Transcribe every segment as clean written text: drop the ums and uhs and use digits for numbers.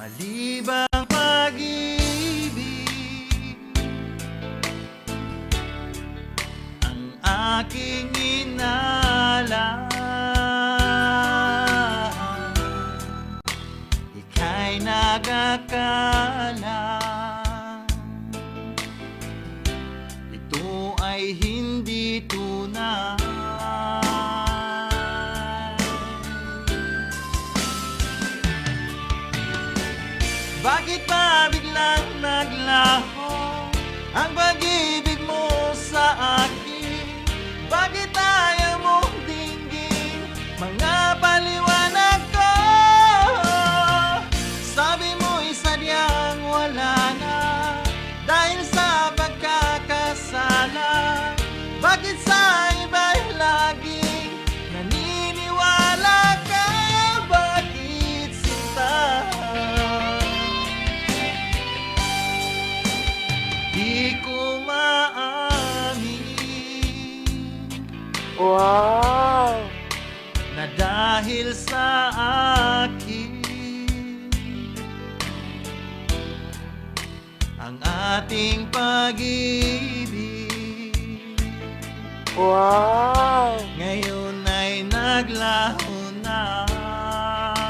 Malibang pag-ibig ang aking inala, ika'y nag-akala ito ay hindi tunay. Bakit ba biglang naglaho ang pag-ibig mo sa akin? Bakit ayaw mong dinggin mga paliwanag ko? Sabi mo'y sadyang wala na dahil sa pagkakasala. Bakit sa iba'y laging naniniwala ka? Bakit sinta? Di ko maamin Wow! na dahil sa akin ang ating pag-ibig Wow! ngayon ay naglaho na.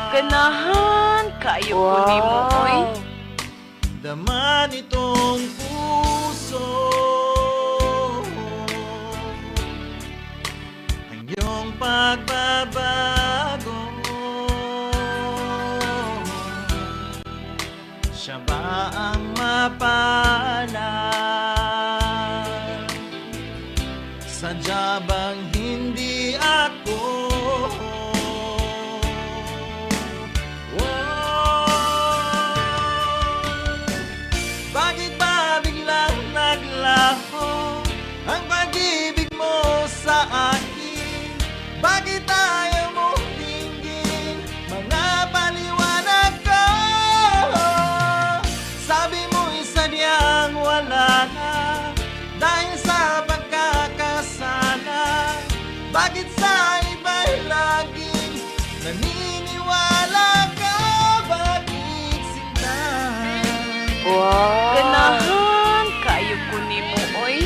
Ganahan kayo ko ni mo, oy. Dama nitong puso ang iyong pagbabago. Siya ba ang mapalad? Sadya bang hindi ako? Bakit ba biglang naglaho ang pag-ibig mo sa akin? Bakit ayaw mong dinggin mga paliwanag ko? Sabi mo'y sadyang wala na dahil sa pagkakasala. Bakit sa iba'y laging naniniwala ka? Bakit sinta? Wow! Ganahan kayo ko ni mo, oy.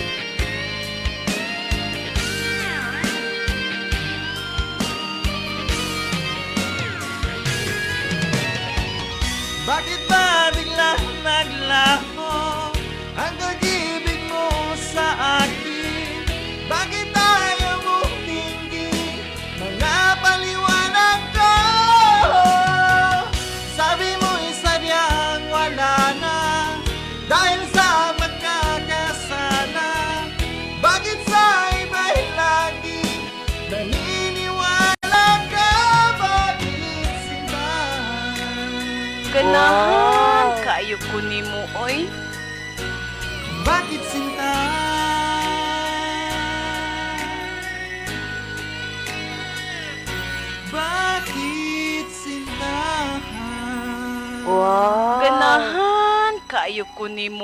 Bakit ba biglang naglaho ang pag-ibig mo sa akin? Bakit ayaw mong dinggin mga paliwanag ko? Sabi mo'y sadyang wala na dahil sa pagkakasala. Bakit sa iba'y laging naniniwala ka? Bakit sinta? Ganahan kayo ko ni mo, oy. Bakit sinta? Bakit sinta? Wow! Ganahan kayo ko ni mo.